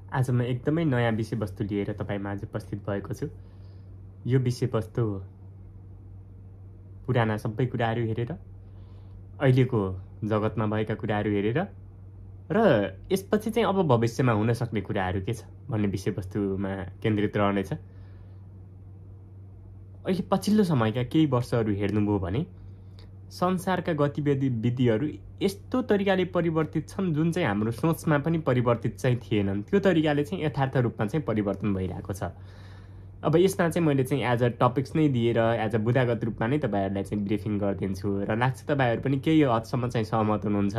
आज म एकदमै नयाँ विषयवस्तु लिएर तपाईमाझ उपस्थित भएको छु। यो विषयवस्तु पुराना सबै कुराहरू हेरेर, अहिलेको जगतमा भएका कुराहरू हेरेर र यसपछि चाहिँ अब भविष्यमा हुन सक्ने कुराहरू के छ भन्ने विषयवस्तुमा केन्द्रित रहनेछ। अहिले पछिल्लो समयका केही वर्षहरू हेर्नुभयो भने संसारका गतिविधिहरू यस्तो तरिकाले परिवर्तित छन् जुन चाहिँ हाम्रो सोचमा पनि परिवर्तित चाहिँ थिएनन्। त्यो तरिकाले चाहिँ यथार्थ रूपमा चाहिँ परिवर्तन भइरहेको छ। अब यसमा चाहिँ मैले चाहिँ एज अ टपिक्स नै दिएर एज अ बुदागत रूपमा नै तपाईहरुलाई चाहिँ ब्रिफिङ गरिदिन्छु र लाग्छ तपाईहरु पनि केही हदसम्म चाहिँ सहमत हुनुहुन्छ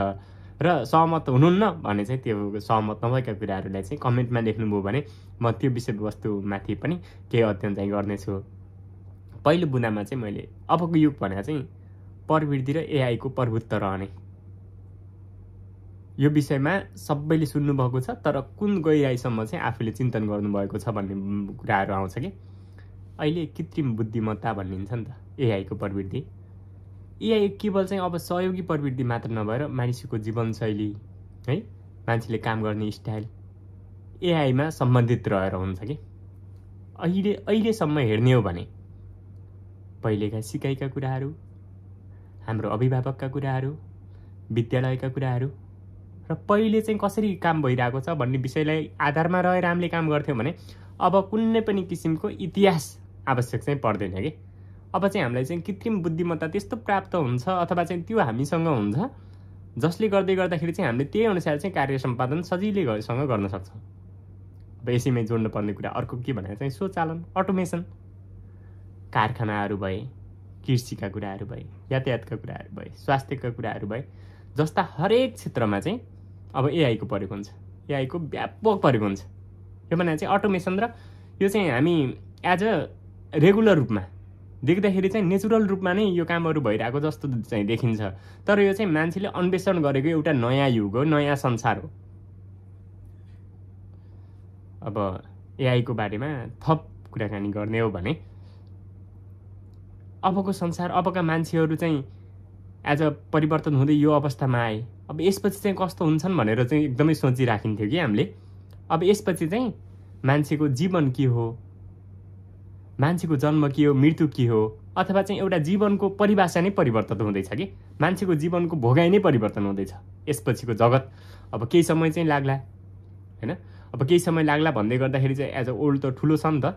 र सहमत हुनुहुन्न भने चाहिँ त्यो सहमत नभएका कुराहरूलाई चाहिँ कमेन्टमा लेख्नुभयो भने म त्यो विषयवस्तुमाथि पनि केही अध्ययन चाहिँ गर्नेछु। पहिलो बुदामा चाहिँ मैले अबको युग भने चाहिँ प्रवृत्ति र एआई को प्रभुत्व रहने यो विषयमा सबैले सुन्नु भएको छ, तर कुन गहिराईसम्म चाहिँ आफूले चिन्तन गर्नुभएको छ भन्ने कुराहरू आउँछ कि अहिले कृत्रिम बुद्धिमत्ता भनिन्छ नि त एआई को प्रवृत्ति। एआई केवल चाहिँ अब सहयोगी प्रवृत्ति मात्र नभएर मानिसको जीवनशैली है, मान्छेले काम गर्ने स्टाइल एआईमा सम्बन्धित रहेर हुन्छ कि अहिलेसम्म हेर्ने हो भने पहिलेका सिकाइका कुराहरू, हाम्रो अभिभावकका कुराहरू, विद्यालयका कुराहरू र पहिले चाहिँ कसरी काम भइरहेको छ भन्ने विषयलाई आधारमा रहेर हामीले काम गर्थ्यौं भने अब कुनै पनि किसिमको इतिहास आवश्यक चाहिँ पर्दैन के। अब चाहिँ हामीलाई चाहिँ कृत्रिम बुद्धिमत्ता त्यस्तो प्राप्त हुन्छ अथवा चाहिँ त्यो हामीसँग हुन्छ जसले गर्दाखेरि चाहिँ हामीले त्यही अनुसार चाहिँ कार्य सम्पादन सजिलैसँग गर्न सक्छौं। अब यसैमै जोड्नु पर्ने कुरा अर्को के भने चाहिँ स्वचालन, अटोमेसन, कारखानाहरू भए, कृषिका कुराहरू भए, यातायातका कुराहरू भए, स्वास्थ्यका कुराहरू भए जस्ता हरेक क्षेत्रमा चाहिँ अब एआई को प्रयोग हुन्छ। एआई को व्यापक प्रयोग हुन्छ। यो भने चाहिँ अटोमेसन र यो चाहिँ हामी एज अ रेगुलर रूपमा देख्दाखेरि चाहिँ नेचुरल रूपमा नै यो कामहरू भइरहेको जस्तो चाहिँ देखिन्छ, तर यो चाहिँ मान्छेले अन्वेषण गरेको एउटा नयाँ युग हो, नयाँ संसार हो। अब एआई को बारेमा थप कुराकानी गर्ने हो भने अबको संसार, अबका मान्छेहरू चाहिँ एज अ परिवर्तन हुँदै यो अवस्थामा आए। अब यसपछि चाहिँ कस्तो हुन्छन् भनेर चाहिँ एकदमै सोचिराखिन्थ्यो कि हामीले। अब यसपछि चाहिँ मान्छेको जीवन के हो, मान्छेको जन्म के हो, मृत्यु के हो, अथवा चाहिँ एउटा जीवनको परिभाषा नै परिवर्तन हुँदैछ कि मान्छेको जीवनको भोगाइ नै परिवर्तन हुँदैछ। यसपछिको जगत अब केही समय चाहिँ लाग्ला हैन। अब केही समय लाग्ला भन्दै गर्दाखेरि चाहिँ एज अ ओल्ड त ठुलो छ नि त,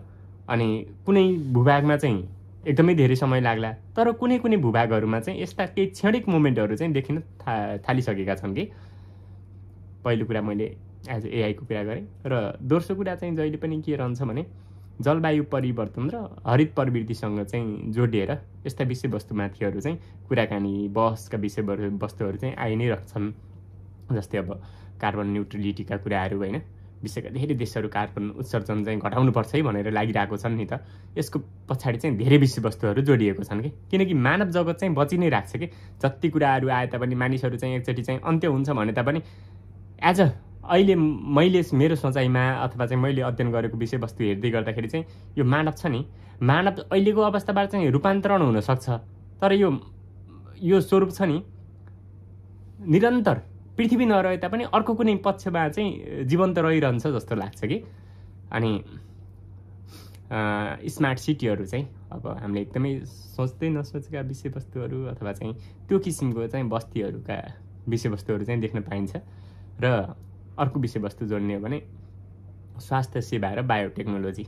अनि कुनै भूभागमा चाहिँ एकदमै धेरै समय लाग्ला, तर कुनै कुनै भूभागहरूमा चाहिँ यस्ता केही क्षणिक मोमेन्टहरू चाहिँ देखिन थालिसकेका छन् कि। पहिलो कुरा मैले एज एआई को कुरा गरेँ र दोस्रो कुरा चाहिँ जहिले पनि के रहन्छ भने जलवायु परिवर्तन र हरित प्रवृत्तिसँग चाहिँ जोडिएर यस्ता विषयवस्तुमाथिहरू चाहिँ कुराकानी बहसका विषयवस्तुहरू चाहिँ आइ नै रहन्छन्। जस्तै अब कार्बन न्युट्रलिटीका कुराहरू हैन, विश्वका धेरै देशहरू कार्बन उत्सर्जन चाहिँ घटाउनुपर्छ है भनेर लागिरहेको छन् नि त। यसको पछाडि चाहिँ धेरै विषयवस्तुहरू जोडिएको छन् कि, किनकि मानव जगत चाहिँ बचि नै राख्छ कि। जति कुराहरू आए तापनि मानिसहरू चाहिँ एकचोटि चाहिँ अन्त्य हुन्छ भने तापनि एज अ अहिले मैले मेरो सोचाइमा अथवा चाहिँ मैले अध्ययन गरेको विषयवस्तु हेर्दै गर्दाखेरि चाहिँ यो मानव छ नि, मानव अहिलेको अवस्थाबाट चाहिँ रूपान्तरण हुन सक्छ, तर यो स्वरूप छ नि निरन्तर पृथ्वी नरहे तापनि अर्को कुनै पक्षमा चाहिँ जीवन्त रहिरहन्छ जस्तो लाग्छ कि। अनि स्मार्ट सिटीहरू चाहिँ अब हामीले एकदमै सोच्दै नसोचेका विषयवस्तुहरू अथवा चाहिँ त्यो किसिमको चाहिँ बस्तीहरूका विषयवस्तुहरू चाहिँ देख्न पाइन्छ। र अर्को विषयवस्तु जोड्ने हो भने स्वास्थ्य सेवा र बायोटेक्नोलोजी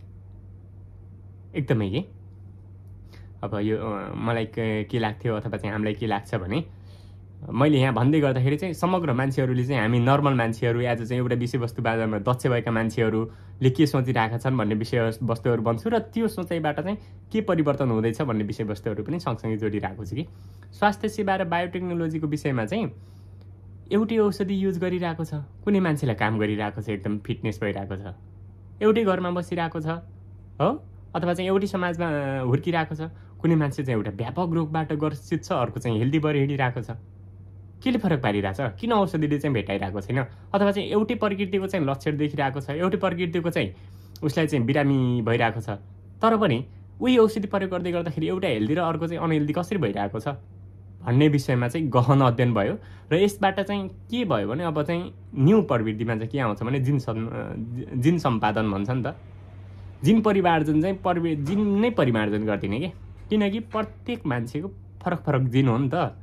एकदमै के। अब यो मलाई के लाग्थ्यो अथवा चाहिँ हामीलाई के लाग्छ भने मैले यहाँ भन्दै गर्दाखेरि चाहिँ समग्र मान्छेहरूले चाहिँ हामी नर्मल मान्छेहरू एज चाहिँ एउटा विषयवस्तु बारेमा दक्ष भएका मान्छेहरूले के सोचिरहेका छन् भन्ने विषयवस्तुहरू भन्छु र त्यो सोचाइबाट चाहिँ के परिवर्तन हुँदैछ भन्ने विषयवस्तुहरू पनि सँगसँगै जोडिरहेको छु कि। स्वास्थ्य सेवा र बायोटेक्नोलोजीको विषयमा चाहिँ एउटै औषधि युज गरिरहेको छ, कुनै मान्छेलाई काम गरिरहेको छ, एकदम फिटनेस भइरहेको छ, एउटै घरमा बसिरहेको छ हो, अथवा चाहिँ एउटै समाजमा हुर्किरहेको छ, कुनै मान्छे चाहिँ एउटा व्यापक रोगबाट ग्रसित छ, अर्को चाहिँ हेल्दी भएर हिँडिरहेको छ। केले फरक पारिरहेछ? किन औषधिले चाहिँ भेटाइरहेको छैन? अथवा चाहिँ एउटै प्रकृतिको चाहिँ लक्षण देखिरहेको छ, एउटै प्रकृतिको चाहिँ उसलाई चाहिँ बिरामी भइरहेको छ, तर पनि उही औषधि प्रयोग गर्दै गर्दाखेरि एउटा हेल्दी र अर्को चाहिँ अनहेल्दी कसरी भइरहेको छ भन्ने विषयमा चाहिँ गहन अध्ययन भयो र यसबाट चाहिँ के भयो भने अब चाहिँ न्यू प्रवृत्तिमा चाहिँ के आउँछ भने जिन सम्पादन भन्छ नि त। जिन परिमार्जन चाहिँ जिन नै परिमार्जन गरिदिने के, किनकि प्रत्येक मान्छेको फरक फरक जिन हो नि त।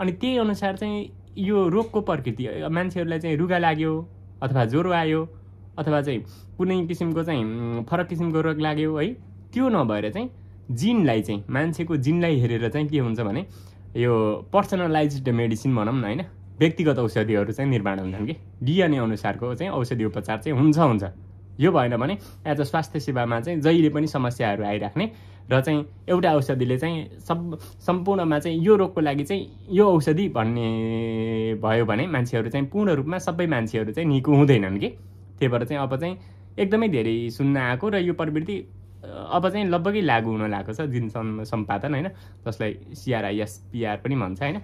अनि त्यही अनुसार चाहिँ यो रोगको प्रकृति मान्छेहरूलाई चाहिँ रुगा लाग्यो अथवा ज्वरो आयो अथवा चाहिँ कुनै किसिमको चाहिँ फरक किसिमको रोग लाग्यो है, त्यो नभएर चाहिँ जिनलाई चाहिँ मान्छेको जिनलाई हेरेर चाहिँ के हुन्छ भने यो पर्सनलाइज्ड मेडिसिन भनौँ न होइन, व्यक्तिगत औषधिहरू चाहिँ निर्माण हुन्छन् कि डिएनए अनुसारको चाहिँ औषधि उपचार चाहिँ हुन्छ। यो भएन भने एज अ स्वास्थ्य सेवामा चाहिँ जहिले पनि समस्याहरू आइराख्ने र चाहिँ एउटा औषधिले चाहिँ सम्पूर्णमा चाहिँ यो रोगको लागि चाहिँ यो औषधि भन्ने भयो भने मान्छेहरू चाहिँ पूर्ण रूपमा सबै मान्छेहरू चाहिँ निको हुँदैनन् कि। त्यही भएर चाहिँ अब चाहिँ एकदमै धेरै सुन्न आएको र यो प्रवृत्ति अब चाहिँ लगभगै लागु हुन लागेको छ जिन सम्पादन होइन, जसलाई CRISPR पनि भन्छ होइन।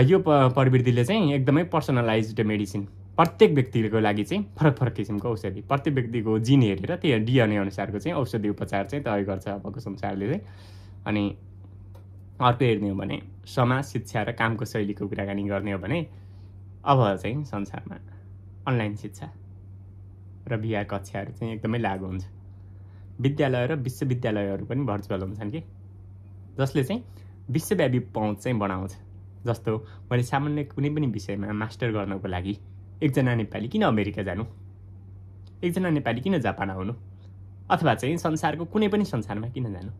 यो प्रवृत्तिले चाहिँ एकदमै पर्सनलाइज्ड मेडिसिन प्रत्येक व्यक्तिको लागि चाहिँ फरक फरक किसिमको औषधि प्रत्येक व्यक्तिको जिन हेरेर त्यो डिएनए अनुसारको चाहिँ औषधि उपचार चाहिँ तय गर्छ अबको संसारले चाहिँ। अनि अर्को हेर्ने हो भने समाज शिक्षा र कामको शैलीको कुराकानी गर्ने हो भने अब चाहिँ संसारमा अनलाइन शिक्षा र VR कक्षाहरू चाहिँ एकदमै लागु हुन्छ। विद्यालय र विश्वविद्यालयहरू पनि भर्चुअल हुन्छन् कि, जसले चाहिँ विश्वव्यापी पहुँच चाहिँ बनाउँछ। जस्तो मैले सामान्य कुनै पनि विषयमा मास्टर गर्नको लागि एकजना नेपाली किन अमेरिका जानु, एकजना नेपाली किन जापान आउनु, अथवा चाहिँ संसारको कुनै पनि संसारमा किन जानु।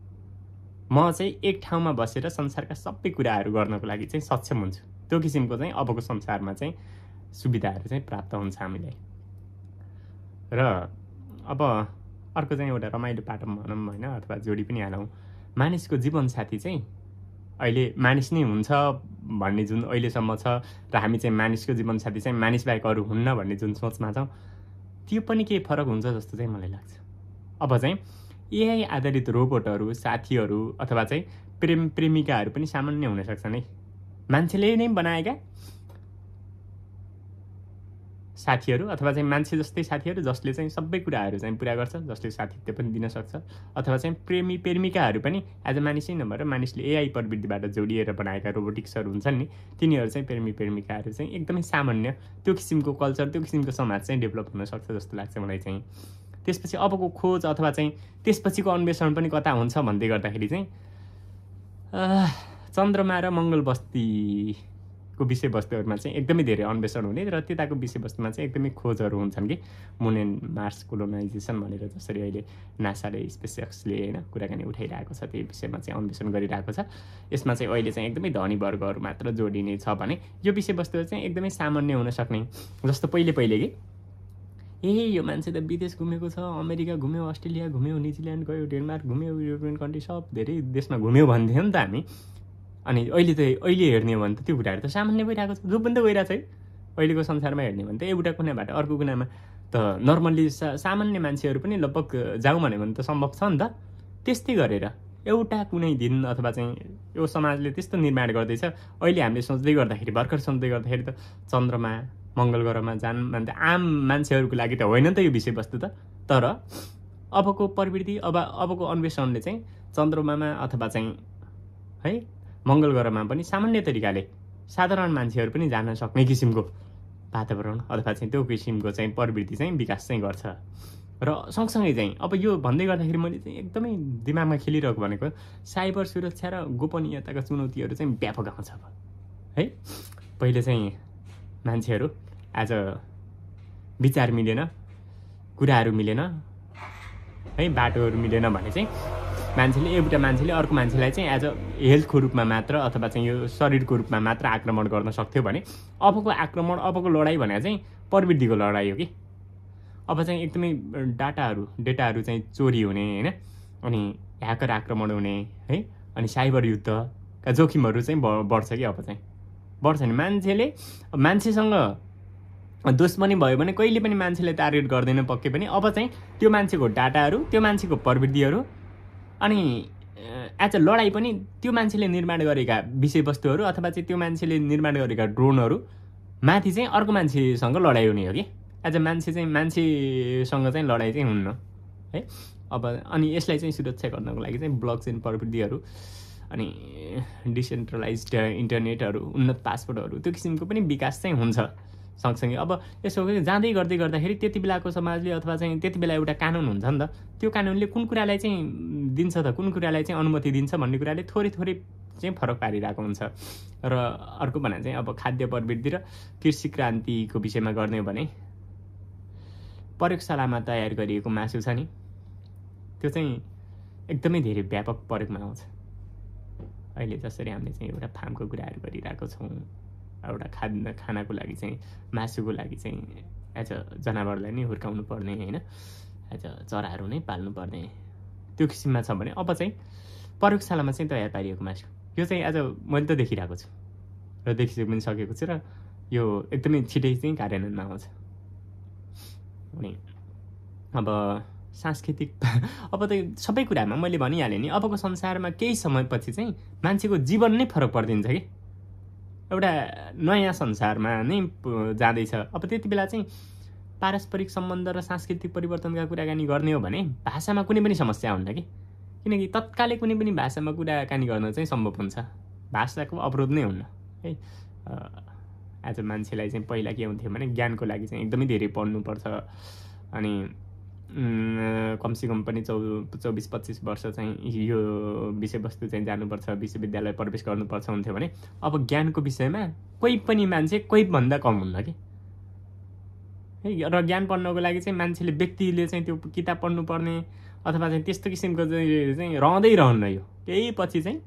म चाहिँ एक ठाउँमा बसेर संसारका सबै कुराहरू गर्नको लागि चाहिँ सक्षम हुन्छु। त्यो किसिमको चाहिँ अबको संसारमा चाहिँ सुविधाहरू चाहिँ प्राप्त हुन्छ हामीलाई। र अब अर्को चाहिँ एउटा रमाइलो पाटो भनौँ होइन, अथवा जोडी पनि हालौँ। मानिसको जीवनसाथी चाहिँ अहिले मानिस नै हुन्छ भन्ने जुन अहिलेसम्म छ र हामी चाहिँ मानिसको जीवनसाथी चाहिँ मानिस बाहेक अरू हुन्न भन्ने जुन सोचमा छौँ, त्यो पनि केही फरक हुन्छ जस्तो चाहिँ मलाई लाग्छ। अब चाहिँ AI आधारित रोबोटहरू, साथीहरू अथवा चाहिँ प्रेमिकाहरू पनि सामान्य हुन सक्छन् है। मान्छेले नै बनाएका साथीहरू अथवा चाहिँ मान्छे जस्तै साथीहरू जसले चाहिँ सबै कुराहरू चाहिँ पुरा गर्छ, जसले साथीत्व पनि दिन सक्छ, अथवा चाहिँ प्रेमिकाहरू पनि एज अ मानिसै नभएर मानिसले AI प्रवृत्तिबाट जोडिएर बनाएका रोबोटिक्सहरू हुन्छन् नि, तिनीहरू चाहिँ प्रेमिकाहरू चाहिँ एकदमै सामान्य त्यो किसिमको कल्चर, त्यो किसिमको समाज चाहिँ डेभलप हुन सक्छ जस्तो लाग्छ मलाई चाहिँ। त्यसपछि अबको खोज अथवा चाहिँ त्यसपछिको अन्वेषण पनि कता हुन्छ भन्दै गर्दाखेरि चाहिँ चन्द्रमा र मङ्गल बस्तीको विषयवस्तुहरूमा चाहिँ एकदमै धेरै अन्वेषण हुने र त्यताको विषयवस्तुमा चाहिँ एकदमै खोजहरू हुन्छन् कि मुन एन्ड मार्स कोलोनाइजेसन भनेर जसरी अहिले नासाले स्पेसएक्सले होइन कुराकानी उठाइरहेको छ, त्यही विषयमा चाहिँ अन्वेषण गरिरहेको छ। यसमा चाहिँ अहिले चाहिँ एकदमै धनी वर्गहरू मात्र जोडिने छ भने यो विषयवस्तुहरू चाहिँ एकदमै सामान्य हुन सक्ने। जस्तो पहिले कि यो मान्छे त विदेश घुमेको छ, अमेरिका घुम्यो, अस्ट्रेलिया घुम्यो, न्युजिल्यान्ड गयो, डेनमार्क घुम्यो, युरोपियन कन्ट्री सब धेरै देशमा घुम्यो भन्थ्यो नि त हामी। अनि अहिले हेर्ने हो भने त त्यो कुराहरू त सामान्य भइरहेको छ, जो पनि त गइरहेको छ है। अहिलेको संसारमा हेर्ने भने त एउटा कुनाबाट अर्को कुनामा त नर्मल्ली सामान्य मान्छेहरू पनि लगभग जाउँ भन्यो भने त सम्भव छ नि त। त्यस्तै गरेर एउटा कुनै दिन अथवा चाहिँ यो समाजले त्यस्तो निर्माण गर्दैछ। अहिले हामीले भर्खर सोच्दै गर्दाखेरि त चन्द्रमा मङ्गल ग्रहमा जान भने त आम मान्छेहरूको लागि त होइन नि त यो विषयवस्तु त। तर अबको प्रवृत्ति अबको अन्वेषणले चाहिँ चन्द्रमामा अथवा चाहिँ है मङ्गल ग्रहमा पनि सामान्य तरिकाले साधारण मान्छेहरू पनि जान सक्ने किसिमको वातावरण अथवा चाहिँ त्यो किसिमको चाहिँ प्रवृत्ति चाहिँ विकास चाहिँ गर्छ। र सँगसँगै चाहिँ अब यो भन्दै गर्दाखेरि मैले चाहिँ एकदमै दिमागमा खेलिरहेको भनेको साइबर सुरक्षा र गोपनीयताका चुनौतीहरू चाहिँ व्यापक आउँछ अब है। पहिले चाहिँ मान्छेहरू एज अ विचार मिलेन, कुराहरू मिलेन है, बाटोहरू मिलेन भने चाहिँ एउटा मान्छेले अर्को मान्छेलाई चाहिँ एज अ हेल्थको रूपमा मात्र अथवा चाहिँ यो शरीरको रूपमा मात्र आक्रमण गर्न सक्थ्यो भने अबको लडाइँ भने चाहिँ प्रवृत्तिको लडाइँ हो कि। अब चाहिँ एकदमै डेटाहरू चाहिँ चोरी हुने होइन, अनि ह्याकर आक्रमण हुने है, अनि साइबर युद्धका जोखिमहरू चाहिँ बढ्छ कि। अब चाहिँ बढ्छ नि, मान्छेसँग दुश्मनी भयो भने कहिले पनि मान्छेले टार्गेट गर्दैन पक्कै पनि। अब चाहिँ त्यो मान्छेको डाटाहरू, त्यो मान्छेको प्रवृत्तिहरू, अनि एज अ लडाइँ पनि त्यो मान्छेले निर्माण गरेका विषयवस्तुहरू अथवा चाहिँ त्यो मान्छेले निर्माण गरेका ड्रोनहरू माथि चाहिँ अर्को मान्छेसँग लडाइँ हुने हो कि। एज अ मान्छेसँग चाहिँ लडाइँ चाहिँ हुन्न है। अब अनि यसलाई चाहिँ सुरक्षा गर्नको लागि चाहिँ ब्लकचेन प्रविधिहरू अनि डिसेन्ट्रलाइज्ड इन्टरनेटहरू, उन्नत पासपोर्टहरू, त्यो किसिमको पनि विकास चाहिँ हुन्छ सँगसँगै। अब यसो जाँदै गर्दै गर्दाखेरि त्यति बेलाको समाजले अथवा चाहिँ त्यति बेला एउटा कानुन हुन्छ नि त, त्यो कानुनले कुन कुरालाई चाहिँ दिन्छ त, कुन कुरालाई चाहिँ अनुमति दिन्छ भन्ने कुराले थोरै थोरै चाहिँ फरक पारिरहेको हुन्छ। र अर्को भने चाहिँ अब खाद्य प्रवृत्ति र कृषि क्रान्तिको विषयमा गर्ने हो भने प्रयोगशालामा तयार गरिएको मासु छ नि, त्यो चाहिँ एकदमै धेरै व्यापक प्रयोगमा आउँछ। अहिले जसरी हामीले चाहिँ एउटा फार्मको कुराहरू गरिरहेको छौँ, एउटा खानाको लागि चाहिँ मासुको लागि चाहिँ एज अ जनावरलाई नै हुर्काउनु पर्ने होइन, एज अ चराहरू नै पाल्नु पर्ने त्यो किसिममा छ भने अब चाहिँ प्रयोगशालामा चाहिँ तयार पारिएको मासु, यो चाहिँ आज मैले त देखिरहेको छु र देखिसके पनि सकेको छु, र यो एकदमै छिटै चाहिँ कार्यान्वयनमा आउँछ। अनि अब सांस्कृतिक अब त सबै कुरामा मैले भनिहालेँ नि, अबको संसारमा केही समयपछि चाहिँ मान्छेको जीवन नै फरक परिदिन्छ कि, एउटा नयाँ संसारमा नै जाँदैछ। अब त्यति बेला चाहिँ पारस्परिक सम्बन्ध र सांस्कृतिक परिवर्तनका कुराकानी गर्ने हो भने भाषामा कुनै पनि समस्या हुन्न कि, किनकि तत्कालै कुनै पनि भाषामा कुराकानी गर्न चाहिँ सम्भव हुन्छ, भाषाको अवरोध नै हुन्न है। आज मान्छेलाई चाहिँ पहिला के हुन्थ्यो भने ज्ञानको लागि चाहिँ एकदमै धेरै पढ्नुपर्छ, अनि कमसेकम पनि 24-25 वर्ष चाहिँ यो विषयवस्तु चाहिँ जानुपर्छ, विश्वविद्यालय प्रवेश गर्नुपर्छ हुन्थ्यो भने अब ज्ञानको विषयमा कोही पनि मान्छे कोहीभन्दा कम हुन्न कि है। र ज्ञान पढ्नको लागि चाहिँ मान्छेले, व्यक्तिले चाहिँ त्यो किताब पढ्नुपर्ने अथवा चाहिँ त्यस्तो किसिमको चाहिँ रहँदै रहन्न। यो केही पछि चाहिँ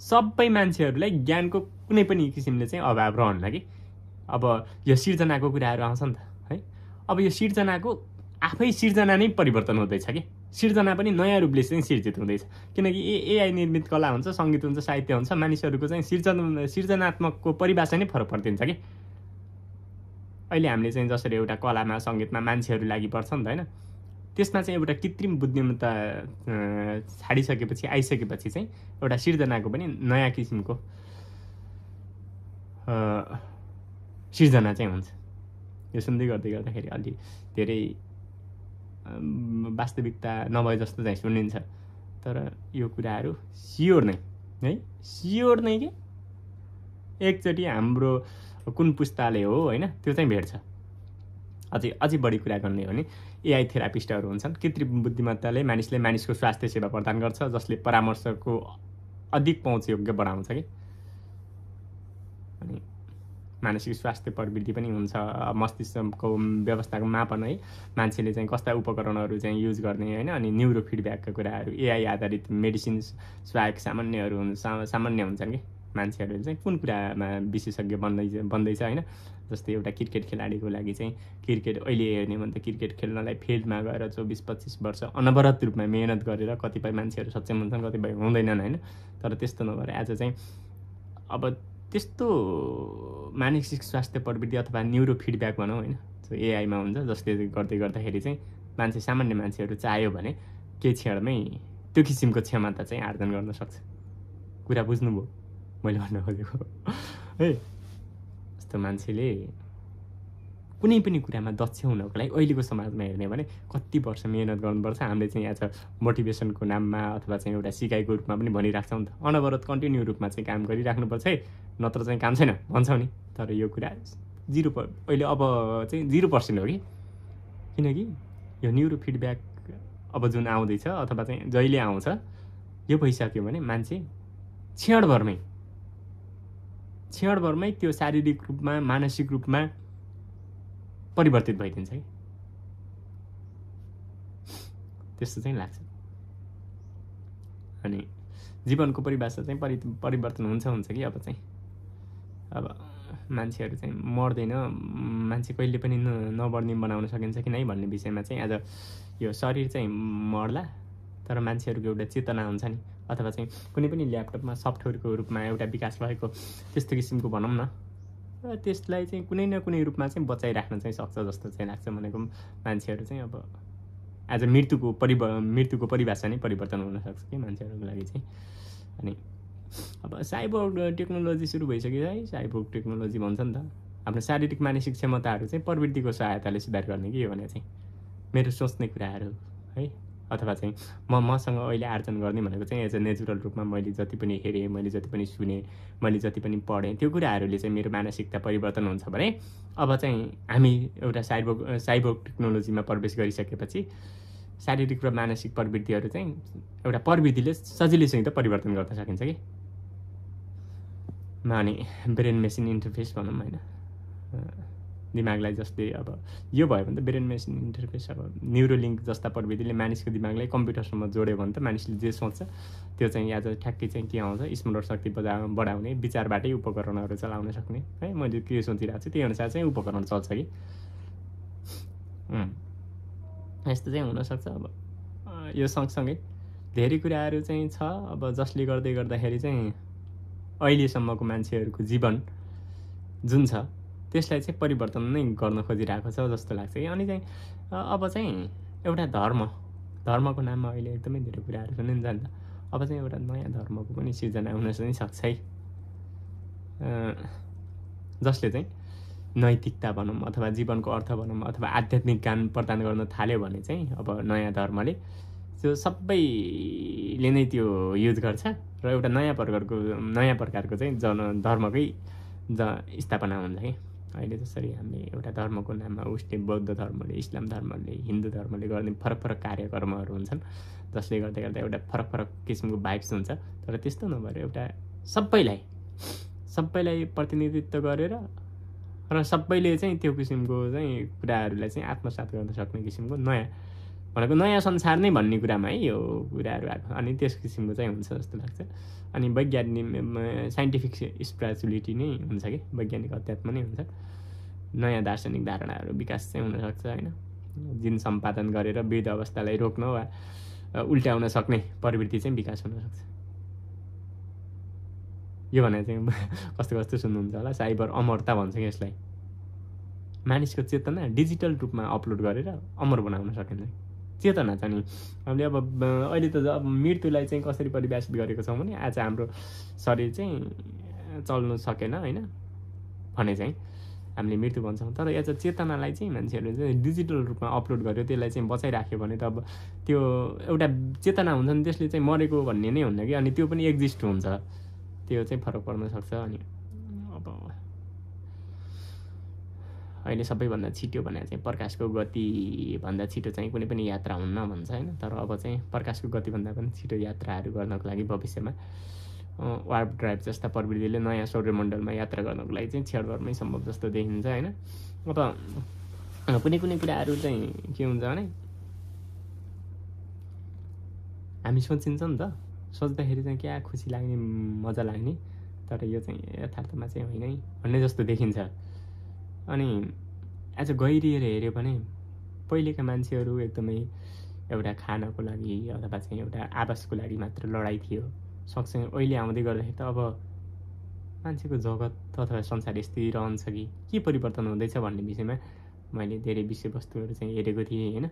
सबै मान्छेहरूलाई ज्ञानको कुनै पनि किसिमले चाहिँ अभाव रहन्न कि। अब यो सिर्जनाको कुराहरू आउँछ नि त है, अब यो सिर्जनाको आफै सिर्जना नै परिवर्तन हुँदैछ कि, सिर्जना पनि नयाँ रूपले चाहिँ सिर्जित हुँदैछ, किनकि एआई निर्मित कला हुन्छ, सङ्गीत हुन्छ, साहित्य हुन्छ, मानिसहरूको चाहिँ सिर्जनात्मकको परिभाषा नै फरक परिदिन्छ कि। अहिले हामीले चाहिँ जसरी एउटा कलामा सङ्गीतमा मान्छेहरू लागि पर्छ नि त होइन, त्यसमा चाहिँ एउटा कृत्रिम बुद्धिमत्ता छाडिसकेपछि आइसकेपछि चाहिँ एउटा सिर्जनाको पनि नयाँ किसिमको सिर्जना चाहिँ हुन्छ। यो सुन्दै गर्दाखेरि अलि धेरै वास्तविकता नभए जस्तो चाहिँ सुनिन्छ, तर यो कुराहरू सियोर नै है, सियोर नै कि एकचोटि हाम्रो कुन पुस्ताले हो होइन त्यो चाहिँ भेट्छ। अझै बढी कुरा गर्ने हो भने एआई थेरापिस्टहरू हुन्छन्, कृत्रिम बुद्धिमत्ताले मानिसको स्वास्थ्य सेवा प्रदान गर्छ, जसले परामर्शको अधिक पहुँचयोग्य बढाउँछ कि। अनि मानसिक स्वास्थ्य प्रवृत्ति पनि हुन्छ, मस्तिष्कको व्यवस्थाको मापन है, मान्छेले चाहिँ कस्ता उपकरणहरू चाहिँ युज गर्ने होइन, अनि न्युरो फिडब्याकका कुराहरू, एआई आधारित मेडिसिन सहायक सामान्य हुन्छन् कि। मान्छेहरूले चाहिँ कुन कुरामा विशेषज्ञ बन्दैछ होइन, जस्तै एउटा क्रिकेट खेलाडीको लागि चाहिँ क्रिकेट अहिले हेर्ने भने त क्रिकेट खेल्नलाई फिल्डमा गएर 24-25 वर्ष अनवरत रूपमा मेहनत गरेर कतिपय मान्छेहरू सक्षम हुन्छन्, कतिपय हुँदैनन् होइन। तर त्यस्तो नभएर आज चाहिँ अब त्यस्तो मानसिक स्वास्थ्य प्रवृत्ति अथवा न्युरो फिडब्याक भनौँ होइन, एआईमा हुन्छ, जसले गर्दाखेरि चाहिँ सामान्य मान्छेहरू चाह्यो भने केही क्षणमै त्यो किसिमको क्षमता चाहिँ आर्जन गर्न सक्छ। कुरा बुझ्नुभयो मैले भन्न खोजेको है। जस्तो मान्छेले कुनै पनि कुरामा दक्ष हुनको लागि अहिलेको समाजमा हेर्ने भने कति वर्ष मेहनत गर्नुपर्छ। हामीले चाहिँ आज मोटिभेसनको नाममा अथवा चाहिँ एउटा सिकाइको रूपमा पनि भनिराख्छौँ नि त, अनवरत कन्टिन्यू रूपमा चाहिँ काम गरिराख्नुपर्छ है, नत्र चाहिँ काम छैन भन्छौँ नि। तर यो कुरा अहिले अब चाहिँ 0% हो कि, किनकि यो न्युरो फिडब्याक अब जुन आउँदैछ अथवा चाहिँ जहिले आउँछ यो भइसक्यो भने मान्छे क्षणभरमै त्यो शारीरिक रूपमा मानसिक रूपमा परिवर्तित भइदिन्छ कि, त्यस्तो चाहिँ लाग्छ। अनि जीवनको परिभाषा चाहिँ परिवर्तन हुन्छ कि। अब मान्छेहरू चाहिँ मर्दैन, मान्छे कहिले पनि नबढ्ने बनाउन सकिन्छ कि नै भन्ने विषयमा चाहिँ आज यो शरीर चाहिँ मर्ला, तर मान्छेहरूको एउटा चेतना हुन्छ नि, अथवा चाहिँ कुनै पनि ल्यापटपमा सफ्टवेयरको रूपमा एउटा विकास भएको त्यस्तो किसिमको भनौँ न, र त्यसलाई चाहिँ कुनै न कुनै रूपमा चाहिँ बचाइराख्न चाहिँ सक्छ जस्तो चाहिँ लाग्छ। भनेको मान्छेहरू चाहिँ अब आज मृत्युको परिभाषा नै परिवर्तन हुनसक्छ कि मान्छेहरूको लागि चाहिँ। अनि अब साइबोर्ग टेक्नोलोजी सुरु भइसक्यो है, साइबोर्ग टेक्नोलोजी भन्छ नि त। आफ्नो शारीरिक मानसिक क्षमताहरू चाहिँ प्रवृत्तिको सहायताले सुधार गर्ने कि हो भने चाहिँ मेरो सोच्ने कुराहरू है, अथवा चाहिँ मसँग अहिले आर्जन गर्ने भनेको चाहिँ एज अ नेचुरल रूपमा मैले जति पनि हेरेँ, मैले जति पनि सुनेँ, मैले जति पनि पढेँ, त्यो कुराहरूले चाहिँ मेरो मानसिकता परिवर्तन हुन्छ भने अब चाहिँ हामी एउटा साइबोर्ग टेक्नोलोजीमा प्रवेश गरिसकेपछि शारीरिक र मानसिक प्रवृत्तिहरू चाहिँ एउटा प्रविधिले सजिलैसँग परिवर्तन गर्न सकिन्छ कि अनि ब्रेन मेसिन इन्टरफेस भनौँ होइन, दिमागलाई जस्तै अब यो भयो भने त ब्रेन मेसिन इन्टरफेस अब न्युरोलिङ्क जस्ता प्रविधिले मानिसको दिमागलाई कम्प्युटरसँग जोड्यो भने त मानिसले जे सोच्छ त्यो चाहिँ आज ठ्याक्कै चाहिँ के आउँछ, स्मरण शक्ति बढाउने, विचारबाटै उपकरणहरू चलाउन सक्ने है। मैले के सोचिरहेको छु त्यही अनुसार चाहिँ उपकरण चल्छ कि यस्तो चाहिँ हुनसक्छ। अब यो सँगसँगै धेरै कुराहरू चाहिँ छ अब जसले गर्दाखेरि चाहिँ अहिलेसम्मको मान्छेहरूको जीवन जुन छ त्यसलाई चाहिँ परिवर्तन नै गर्न खोजिरहेको छ जस्तो लाग्छ कि। अनि चाहिँ अब चाहिँ एउटा धर्मको नाममा अहिले एकदमै धेरै कुराहरू सुनिन्छ नि त। अब चाहिँ एउटा नयाँ धर्मको पनि सिर्जना हुन चाहिँ सक्छ है, जसले चाहिँ नैतिकता भनौँ अथवा जीवनको अर्थ भनौँ अथवा आध्यात्मिक ज्ञान प्रदान गर्न थाल्यो भने चाहिँ अब नयाँ धर्मले त्यो सबैले नै त्यो युज गर्छ र एउटा नयाँ प्रकारको चाहिँ धर्मकै स्थापना हुन्छ कि। अहिले जसरी हामीले एउटा धर्मको नाममा उसले बौद्ध धर्मले, इस्लाम धर्मले, हिन्दू धर्मले गर्ने फरक फरक कार्यक्रमहरू हुन्छन् जसले गर्दा एउटा फरक फरक किसिमको भाइब्स हुन्छ। तर त्यस्तो नभएर एउटा सबैलाई प्रतिनिधित्व गरेर र सबैले चाहिँ त्यो किसिमको चाहिँ कुराहरूलाई चाहिँ आत्मसात गर्न सक्ने किसिमको नयाँ संसार नै भन्ने कुरामा है यो कुराहरू आएको। अनि त्यस किसिमको चाहिँ हुन्छ जस्तो लाग्छ। अनि वैज्ञानिक साइन्टिफिक स्पिरिचुअलिटी नै हुन्छ कि, वैज्ञानिक अध्यात्म नै हुन्छ। नयाँ दार्शनिक धारणाहरू विकास चाहिँ हुनसक्छ होइन, जिन सम्पादन गरेर वृद्ध अवस्थालाई रोक्न वा उल्ट्याउन सक्ने प्रवृत्ति चाहिँ विकास हुनसक्छ। यो भने चाहिँ कस्तो सुन्नुहुन्छ होला, साइबर अमरता भन्छ कि यसलाई। मानिसको चेतना डिजिटल रूपमा अपलोड गरेर अमर बनाउन सकिन्छ। चेतना छ नि हामीले अब अहिले त अब मृत्युलाई चाहिँ कसरी परिभाषित गरेको छौँ भने आज हाम्रो शरीर चाहिँ चल्नु सकेन होइन भने चाहिँ हामीले मृत्यु भन्छौँ। तर एज अ चेतनालाई चाहिँ मान्छेहरूले चाहिँ डिजिटल रूपमा अपलोड गर्यो, त्यसलाई चाहिँ बचाइराख्यो भने त अब त्यो एउटा चेतना हुन्छ नि, त्यसले चाहिँ मरेको भन्ने नै हुन्न कि। अनि त्यो पनि एक्जिस्ट हुन्छ, त्यो चाहिँ फरक पर्न सक्छ। अनि अब अहिले सबैभन्दा छिटो भने चाहिँ प्रकाशको गतिभन्दा छिटो चाहिँ कुनै पनि यात्रा हुन्न भन्छ होइन। तर अब चाहिँ प्रकाशको गतिभन्दा पनि छिटो यात्राहरू गर्नको लागि भविष्यमा वार्प ड्राइभ जस्ता प्रविधिले नयाँ सौर्यमण्डलमा यात्रा गर्नको लागि चाहिँ क्षणभरमै सम्भव जस्तो देखिन्छ होइन। अब कुनै कुराहरू चाहिँ के हुन्छ भने हामी सोचिन्छ नि त, सोच्दाखेरि चाहिँ क्या खुसी लाग्ने, मजा लाग्ने, तर यो चाहिँ यथार्थमा चाहिँ होइन है भन्ने जस्तो देखिन्छ। अनि आज गहिरिएर हेऱ्यो भने पहिलेका मान्छेहरू एकदमै एउटा खानको लागि अथवा चाहिँ एउटा आवासको लागि मात्र लडाइँ थियो। सँगसँगै अहिले आउँदै गर्दाखेरि त अब मान्छेको जगत अथवा संसार यस्तै रहन्छ कि के परिवर्तन हुँदैछ भन्ने विषयमा मैले धेरै विषयवस्तुहरू चाहिँ हेरेको थिएँ होइन।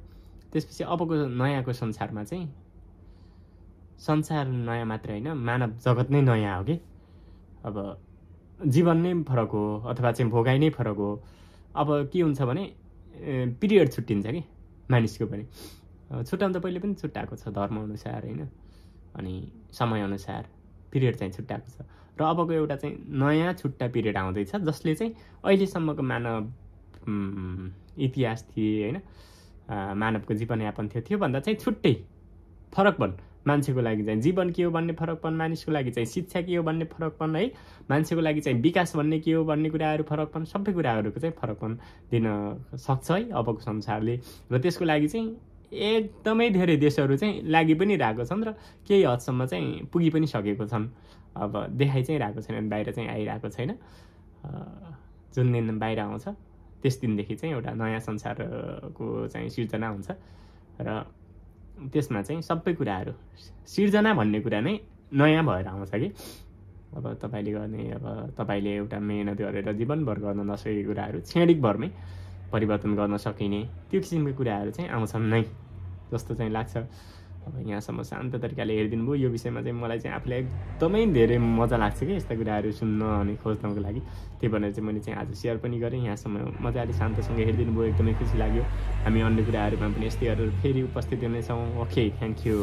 त्यसपछि अबको नयाँको संसारमा चाहिँ संसार नयाँ मात्र होइन, मानव जगत नै नयाँ हो कि। अब जीवन नै फरक हो अथवा चाहिँ भोगाइ नै फरक हो। अब के हुन्छ भने पिरियड छुट्टिन्छ कि मानिसको पनि, छुट्याउनु त पहिले पनि छुट्याएको छ धर्मअनुसार होइन, अनि समयअनुसार पिरियड चाहिँ छुट्याएको छ। र अबको एउटा चाहिँ नयाँ छुट्टा पिरियड आउँदैछ जसले चाहिँ अहिलेसम्मको मानव इतिहास थिए होइन, मानवको जीवनयापन थियो त्योभन्दा चाहिँ छुट्टै फरकपन। मान्छेको लागि चाहिँ जीवन के हो भन्ने फरकपन, मानिसको लागि चाहिँ शिक्षा के हो भन्ने फरकपन है, मान्छेको लागि चाहिँ विकास भन्ने के हो भन्ने कुराहरू फरकपन, सबै कुराहरूको चाहिँ फरकपन दिन सक्छ है अबको संसारले। र त्यसको लागि चाहिँ एकदमै धेरै देशहरू चाहिँ लागि पनि रहेको छन् र केही हदसम्म चाहिँ पुगी पनि सकेको छन्। अब देखाइ चाहिँ रहेको छैन, बाहिर चाहिँ आइरहेको छैन। जुन दिन बाहिर आउँछ त्यस दिनदेखि चाहिँ एउटा नयाँ संसारको चाहिँ सिर्जना हुन्छ र त्यसमा चाहिँ सबै कुराहरू सिर्जना भन्ने कुरा नै नयाँ भएर आउँछ कि। अब तपाईँले गर्ने, अब तपाईँले एउटा मेहनत गरेर जीवनभर गर्न नसकेको कुराहरू क्षणिक भरमै परिवर्तन गर्न सकिने त्यो किसिमको कुराहरू चाहिँ आउँछन् नै जस्तो चाहिँ लाग्छ। अब यहाँसम्म शान्त तरिकाले हेरिदिनु भयो। यो विषयमा चाहिँ मलाई चाहिँ आफूलाई एकदमै धेरै मजा लाग्छ कि यस्ता कुराहरू सुन्न अनि खोज्नको लागि। त्यही भनेर चाहिँ मैले चाहिँ आज सेयर पनि गरेँ। यहाँसम्म मजाले शान्तसँग हेरिदिनु भयो, एकदमै खुसी लाग्यो। हामी अन्य कुराहरूमा पनि यस्तै गरेर फेरि उपस्थित हुनेछौँ। Okay, thank you.